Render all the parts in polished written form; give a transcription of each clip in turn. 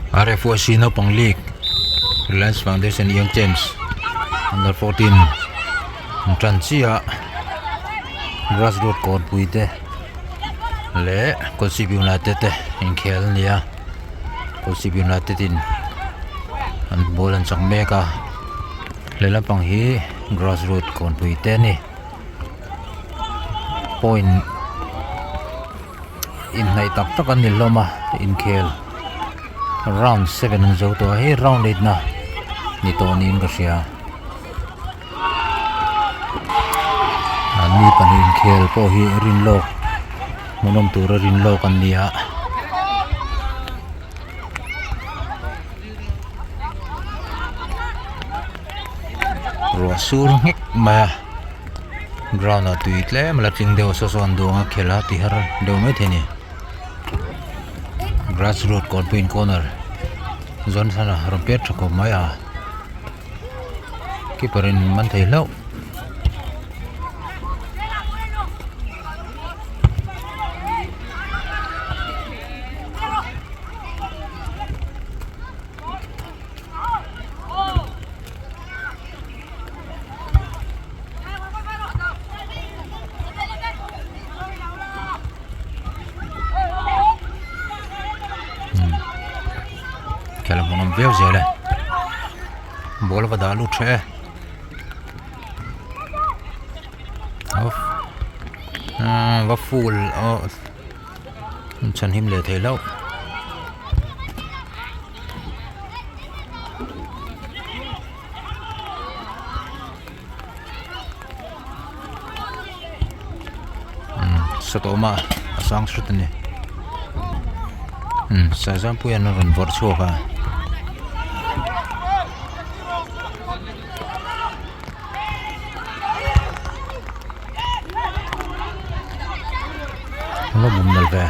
RFOC Naupang League Reliance Foundation Young James Under 14 Tranchia Grassroots Court Puite Le Kosip United in Khel Nia Kosip United in and Bolan Changmeka Le Lampang hi Grassroots Court Puite ni point in nai tak tak an niloma in Khel round 7 an zo to hi round 8 na ni to nin ka sia ani panin Khel po hi rinlo monom tur rinlo kan nia Ruasur ngek ma ground a tuit le malating deu so so andunga khela ti har deu me theni Grassroots Court Point Corner zone sana rompet ko maya keeperin man thei lau Kala monam veo zele bola vadalu tre off va full chan him le thei lau satoma asang shrutne Sazam puyan na rin vorcho ka ano bumdal ba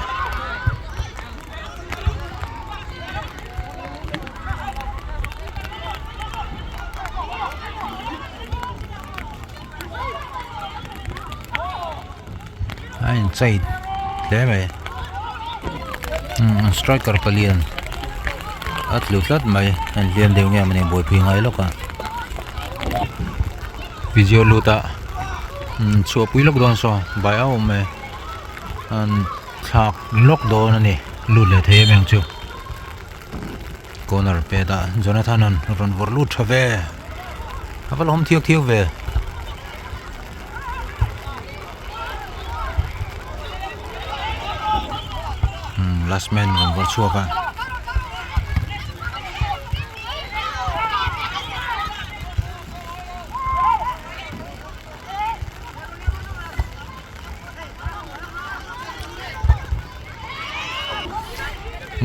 ay inside leme striker palian at lutlat mai an lian deu nge mane boy pingai loka video luta chu pui lok don so bai au me an thak lok don ani lut le the meng chu corner peda Jonathan an ron vor lut thave aval hom thiok thiok ve last man ron vor chu ka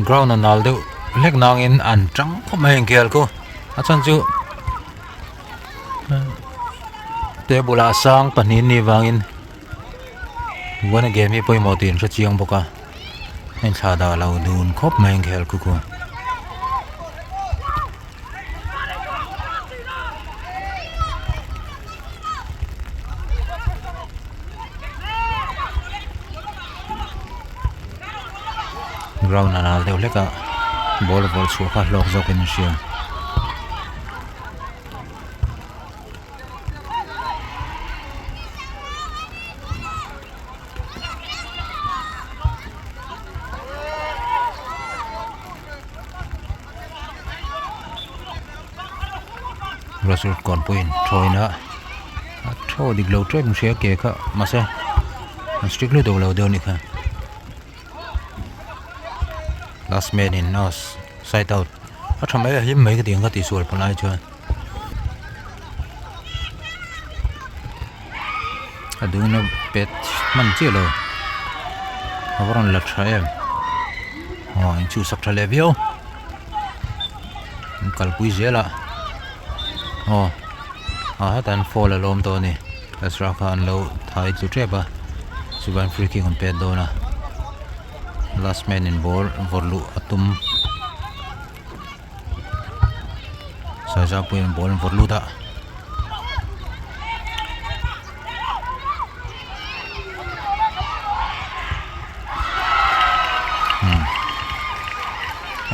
ground an nal deu lek nang in an trang khop mai ngel ko achan chu tebula sang panin ni wangin wana game mi poi motin ra chiang boka en thada lo dun khop mai ngel ku ko ground an al deu leka ball chu kha lok zok in sia Grassroots Court Point thoina tho dik lo trek sia ke kha ma se strictly do lo deu ni kha last man in nos side out a thame him mai ka ding ka ti sur panai chuan aduna pet man chi lo avaron la thraem in chu sak thale vio kal pui zela tan fall alom to ni asra khan lo thai chu trepa suban free kick on pet dona last man in ball vorlu atum saja puin ball vorlu da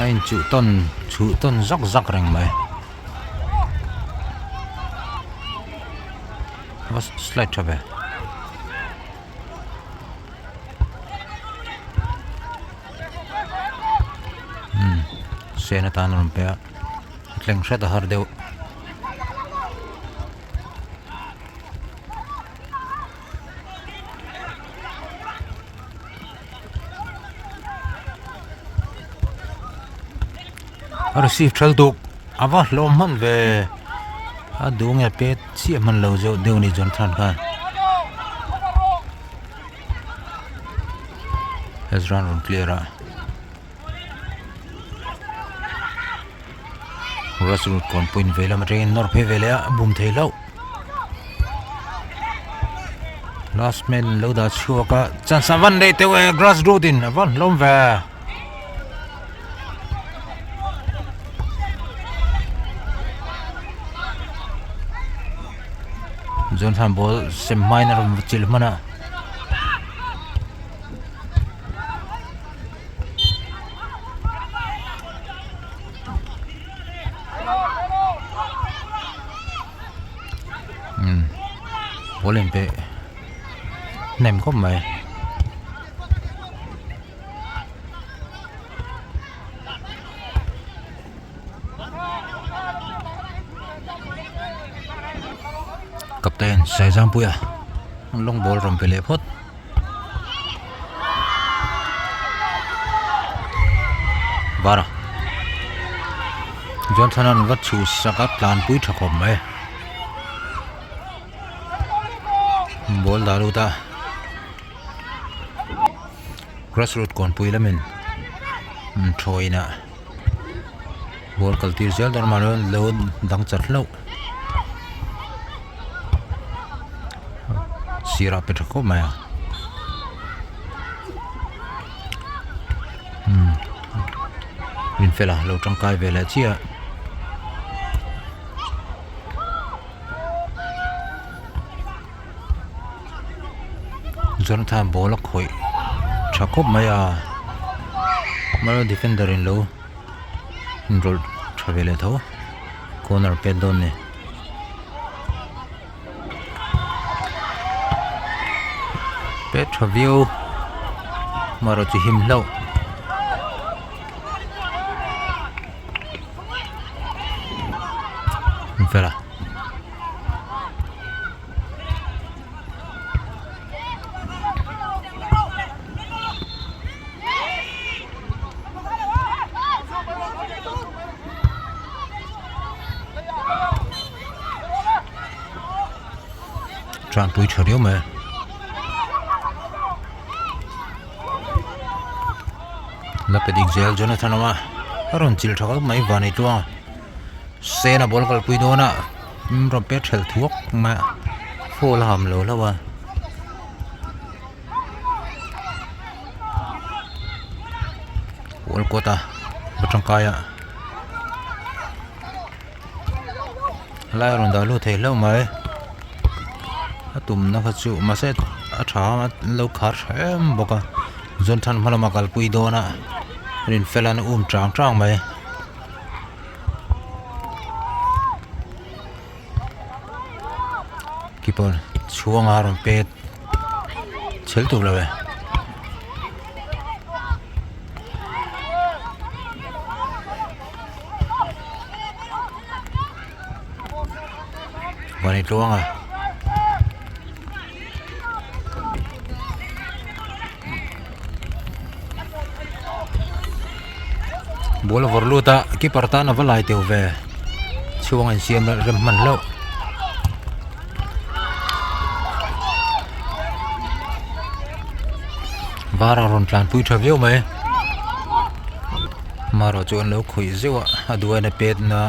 anh chủ ton rắc rắc răng mày was slide cho về xe nó tan rồi bé leng sẽ har deu receive thal duk awa hlom man ve a dung ya pe chi man lo jo deu ni jon than khan has run on clear Russell kon point vela ma train nor phe vela bum thei lo last man lo da chuaka chan savan dei te we grass road in awan lom ve John tham ball sem minor chil mana lên pe nem có mày captain sai jam puya long ball rom pele phot bara Johnson an wat chu saka plan pui thakom mai ball dalu ta grassroot kon pui lamin thoina ball kaltir zel dar maron lo dang chat lo sira petko maya in fela lo tangkai vela chia Jonathan ball khoi thakop maya maro defender in lo enroll travele tho corner pedon ne Petroview maro chi him lo fela tran pui chhariu me lapedik zel Jonathan ma aron chil thak mai vani twa sena bol kal pui dona rom pe thel thuak ma phol ham lo lawa bol kota batangkaya lai ron da lu thei lo mai atum na khachu ma se a tha ma lo khar hem boka Jonathan malama kal pui dona rin felan trang mai keeper chuang aron pet chel tu lawe bani tuang bola vorluta keeper ta na valai teu ve chuang an siam rem man lo vara ron plan pui thaveu mai maro chuan lo khui zewa aduai na pet na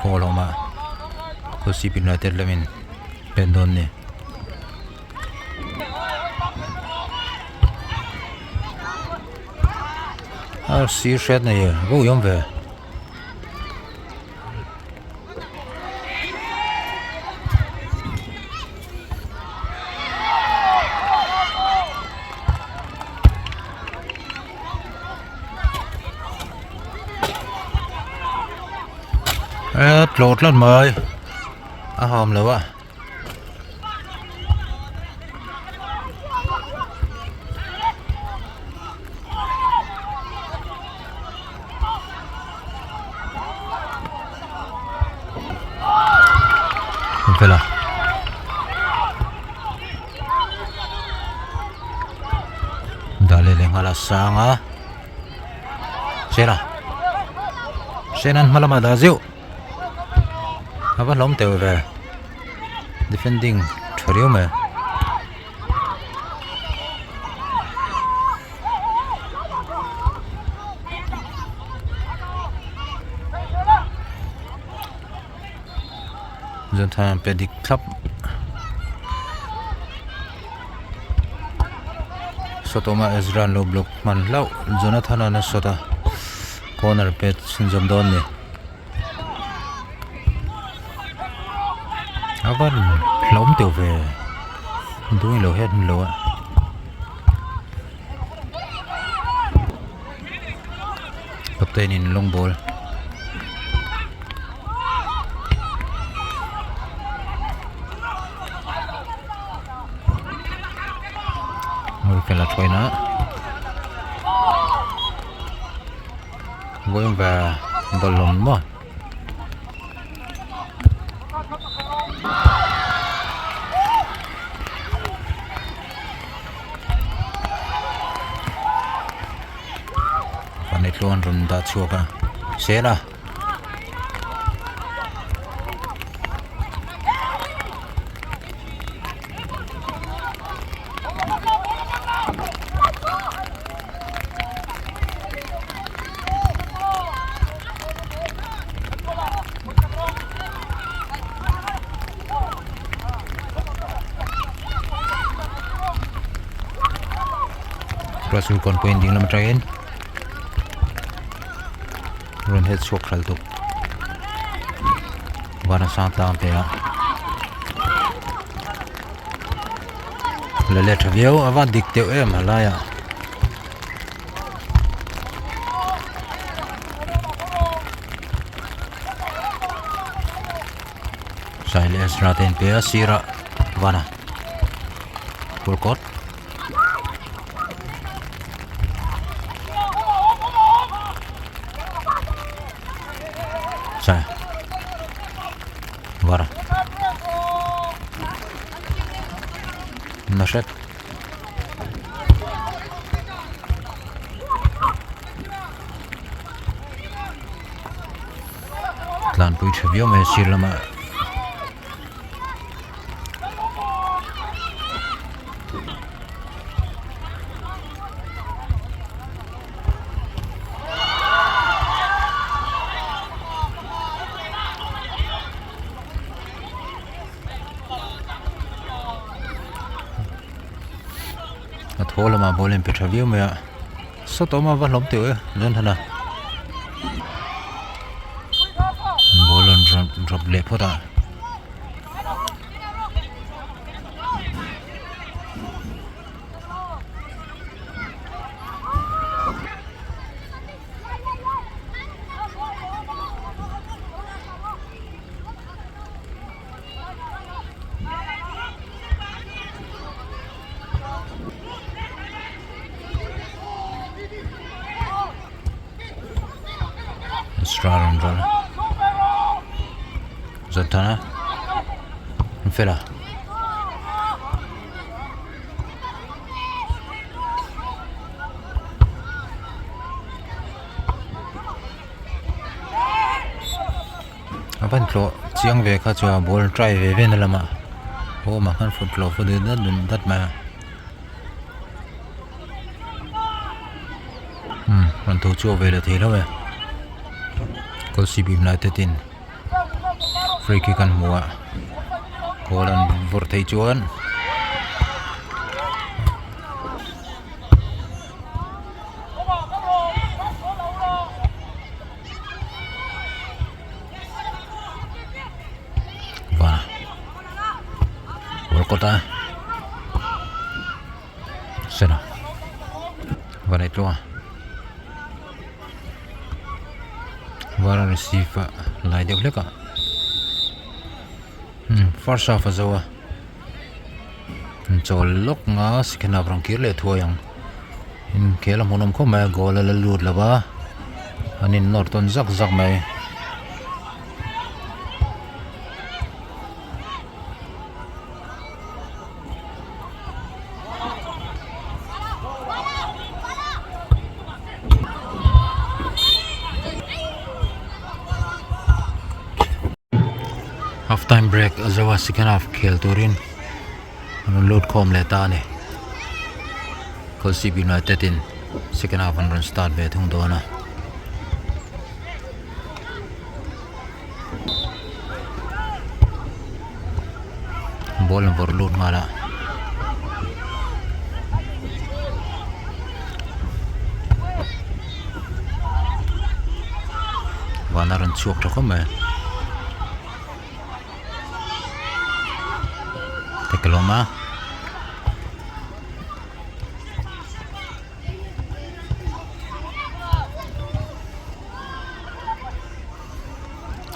koloma ko sipin na terlamin pendon ne ar sir shet na ye go yom ve โหลดแล้วเมยหอมเลยวะเป็นไรDale ngala sanga Sena Senan malama da ziu Apa lom teo ve Defending Choriu me Dân tham Pedic Club Sotoma Ezra low block man lau Jonathan ana sota corner pet sinjam don ni avan lom tiểu về đuôi lỗ hết lỗ captain in long ball phải là thôi nữa với và đồ lùn mà và này luôn run đã chua cả sẽ là Rasul kon pointing lam train run head shock khal tu wana sang tam pe la le thavio ava dik teu em halaya silence raten pe sira wana purkot Saya Vara Nashet Tlan pui chavio me silama thôi là mà bố lên Petra view mày ạ sao tao mà vẫn lắm tiểu dân thân à bố lên drop lệ thôi à Strong rồi giật thằng á phải là upon lo chiang về kha cho ball try về bên là mà ô mà khăn phút lo phút đất mà còn thủ chua về là thế đó vậy có si bim lại tin free kick kan mua có lần vượt thấy chuan và vượt ta xem nào và này chua Vara receive lai deuh leka first half azawa chol lok nga sikna brang kir le thuayang in khela monom kho ma goal la lut lawa anin norton zak zak mai half time break azawa second half khel turin load khom le ta ne CB United in second half and run start ve thung dona ball number load ngala wana run chuak tha khom mai Tekeloma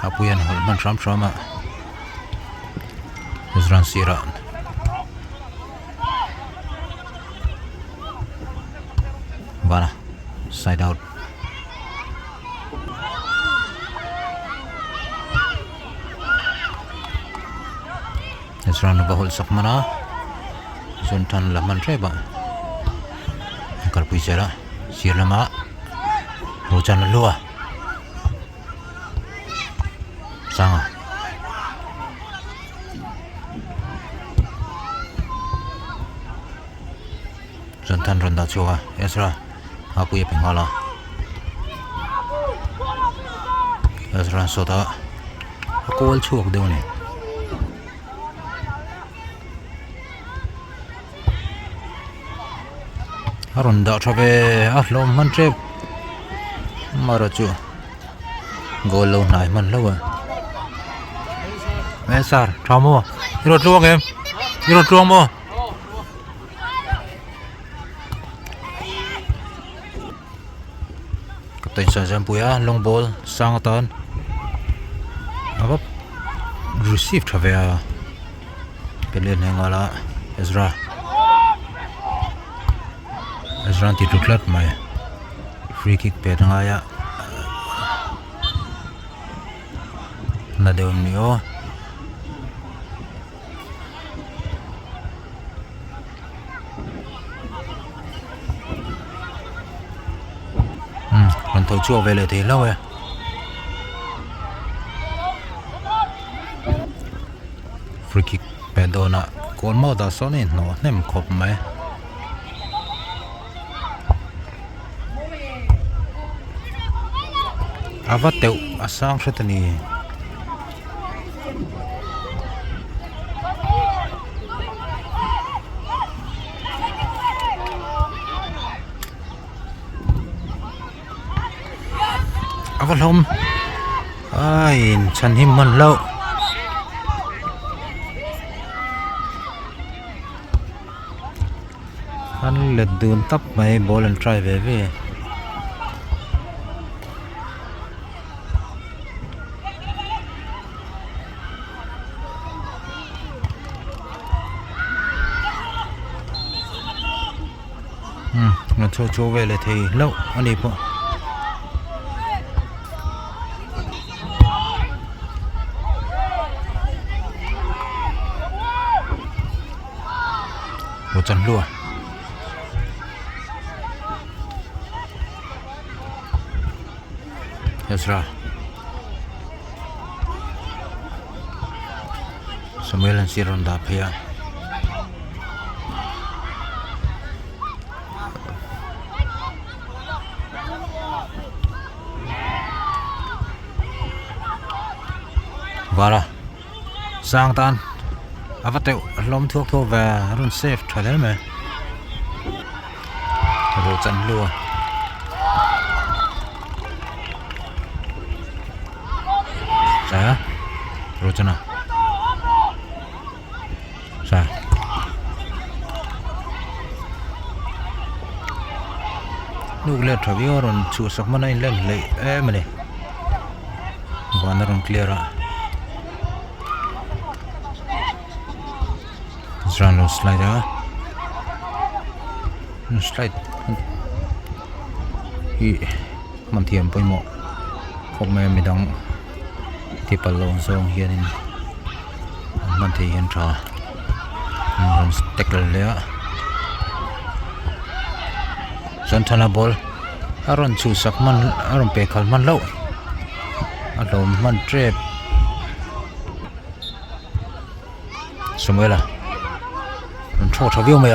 Apuyan Holman Trama Uzran Siran Vana side out Uzran Bahul Sakmana Zuntan Laman Treba Karpuijara Sirlama Rojan Lua Sanga Jantan Randa Chua Ezra Apuya Pingala Ezra Soda Akol Chuak Deune Arunda Trabe Ahlom Mantreb Marachu Golo Nai Man Lower Mesar, Tramo, you don't wrong him. You don't wrong more. Captain Sajampuya, long ball, Sangaton. Up received Travea Pelin Hangala, Ezra to club my free kick Pedangaya Nadeo. Thôi chua về lại thì lâu rồi free kick pedona con mau đã số này nó nem khop mày avat teu asang shetani Avalhom ai chan him man lo han let dun tap mai ball and try ve nó cho về lại thì lâu anh đi po một chân luôn Ezra Samuel Siron da phia Vara sang tan avateu lom thuốc thô và run safe thoải đấy mà rồi chân luôn Saya rồi chân à Saya lúc lên thở biết rồi chủ sọc mà này lên lấy em này Tawana run clear Zrano slide slide hi man thiam poimo khome midang tipal long song hianin man thei hian tha run tackle le John Thana ball aron chu sak man aron pe khal man lo alom man trap Samuela run tho thaviu mai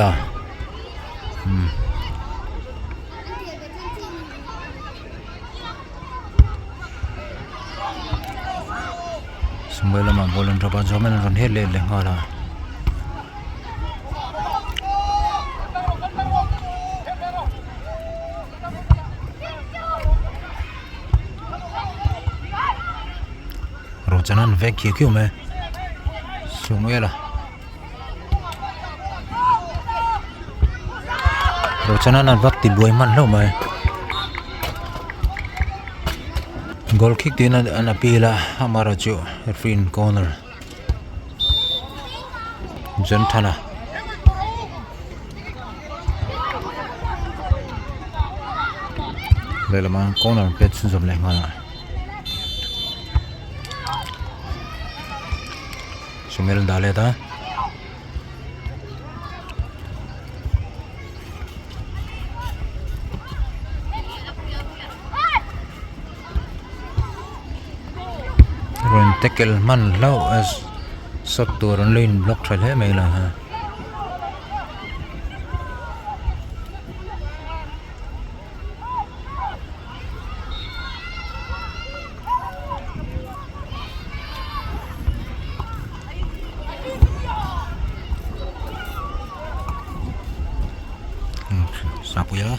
Samuela ma bolan roba jomen ron hele le ngala Rojanan vek kiu me Samuela Rojanan an vakti buai man lo mai Goal kick din an apila Amara chu free corner John Thana Lelaman corner pet zum le ngala Sumel dale ta Run tackle man low as sot tu run lên block thai le mai la ha Sapuya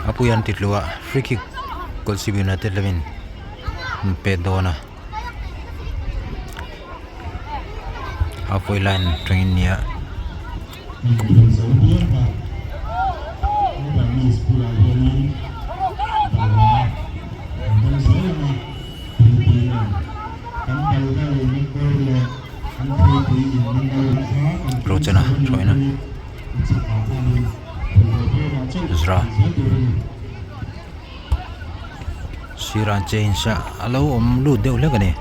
Apuyan titlua free kick goal sibina televin pedona halfway line train nia Rojana China Zra Siran chain sha alo lu deu le gani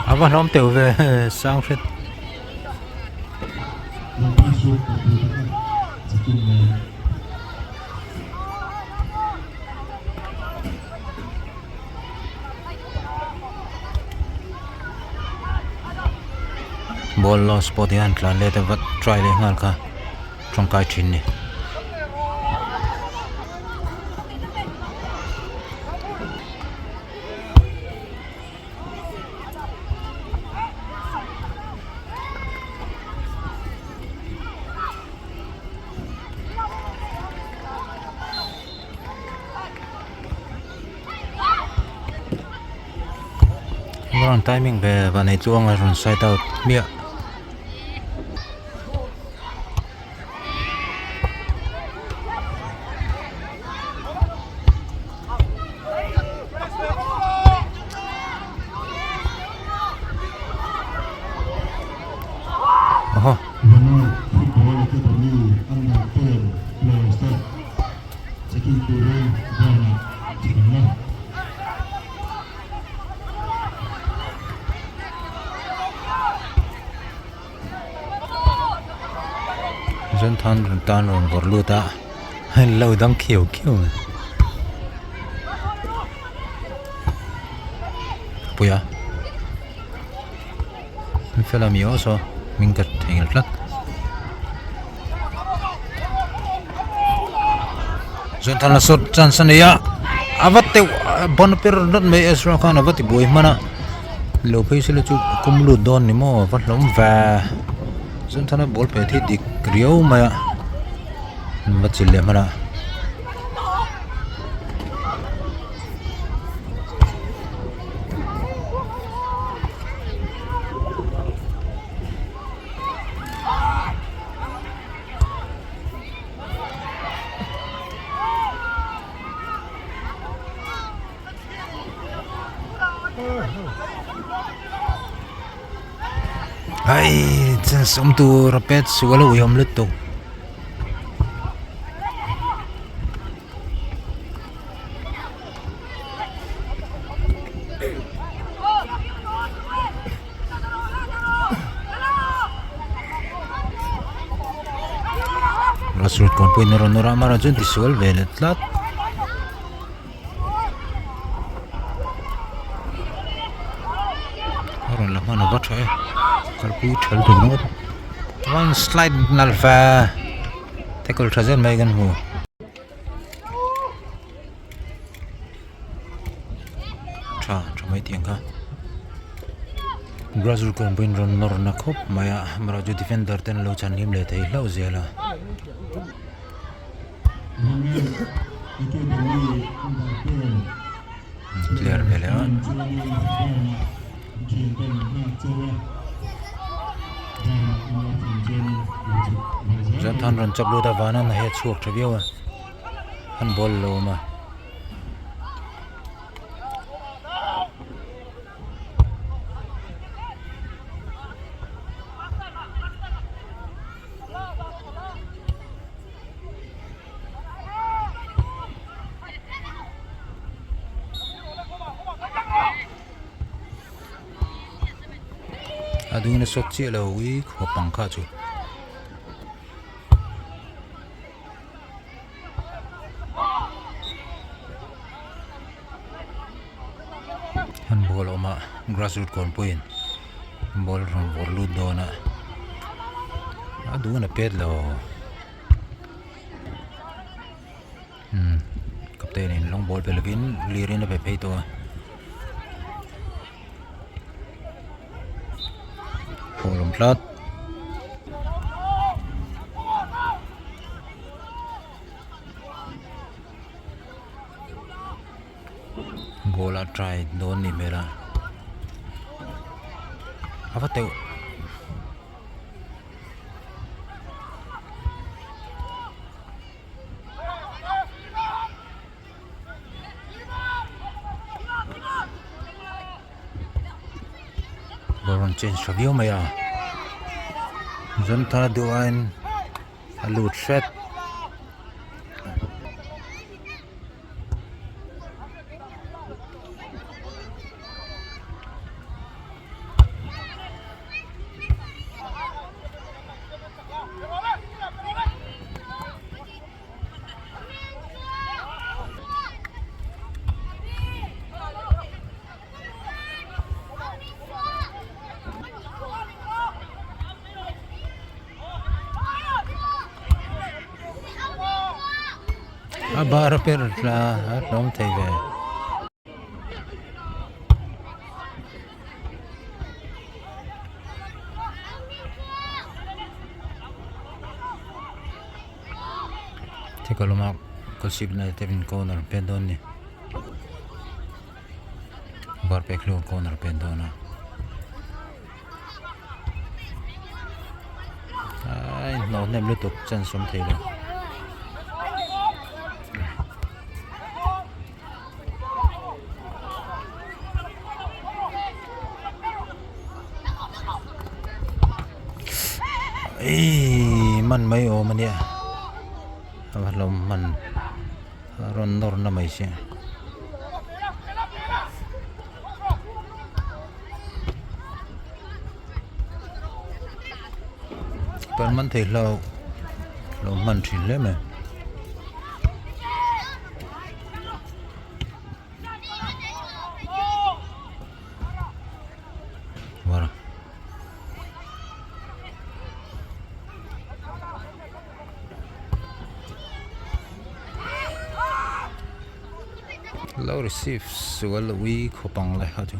Ava nom teu về sang phết ball lost spot yan tlan le ta vat try le ngal kha trong kai thin ni Wrong timing về và này chuông là run side out mía dân than run tan run vor lu ta lâu đang khiêu Puya mình phải làm gì so mình cất thành lắc zon thana sot chance ya avate bon per not me esra khan avati boy mana lo phei sele chu kumlu don ni mo va hlom va zon thana bol pe thi dik riau ma ma chile mana ai som tu rapet suwalo yom luto Rasrut kon pui nora mara jun tisual velet lat Aron la mana bat hai kalpui thal tu no one slide nalfa tackle trazen mai gan hu cha mai tiang ka Brazil kon pui nor na khop maya mara jo defender ten lo chan nim le thei lo zela clear vele ha Zan than ran chaplo da vana na he chuak thabiaw han bol lo ma adung na sot chi lo wi kho pangkha chu han bol oma grassroot kon point bol ron bol lu dona adung na pet lo kapten in long ball pelvin lirin na pe pei to Kolom plat gola try don ni mera apa teu Boron change review maya Zon thana duain alut set abar per la rom thei ve Tekaloma kosib na tevin corner pendon ni bar peklo corner pendona ai no nem lutuk chan som thei lo man mai o mania avalom man ron nor na mai se pan man thei lo man thin le me wara receive ส่วนลุยขบังเลยเขาจู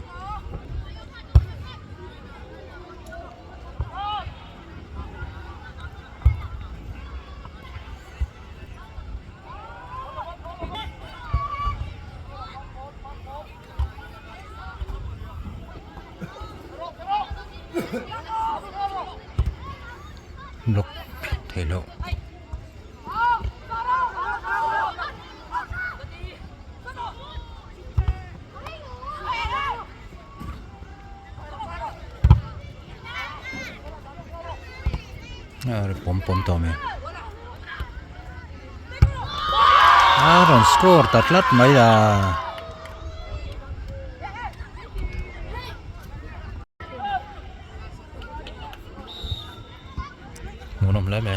ลกเทโลผมต่อไหมรอนสกอร์ตัดลัดไหมล่ะหัวนมแล้วไหม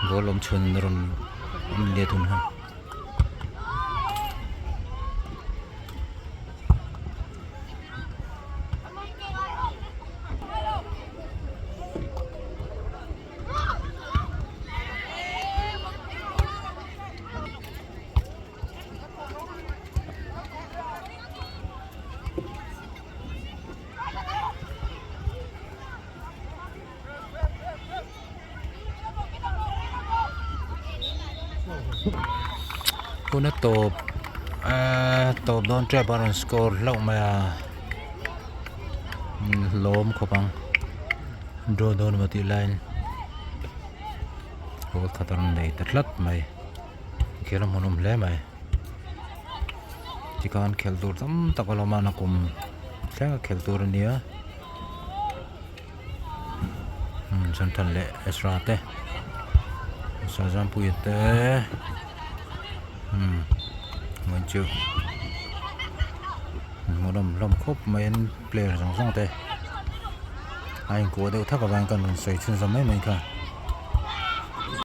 โกลมชนรอนเลียทุนฮะคุณน่ะตบโดนเจ็บบอลสกอร์ลงมาล้มเขาปังโดนมาที่ไลน์โอ้ขัดรันเลยตัดลัดไหมเขียนมันนุ่มแล้วไหมที่การเขียนตัวตั้มตะกลมานักุมแค่เขียนตัวนี้ฉันทันเละเอสราเต้สาจันปุยเต้เหมือนจูมันลมครบไม่เห็นเปลี่ยนสองเต้ไอ้กูเดี๋ยวถ้ากับแบงกันใส่ชิ้นสมัยเหมือนกัน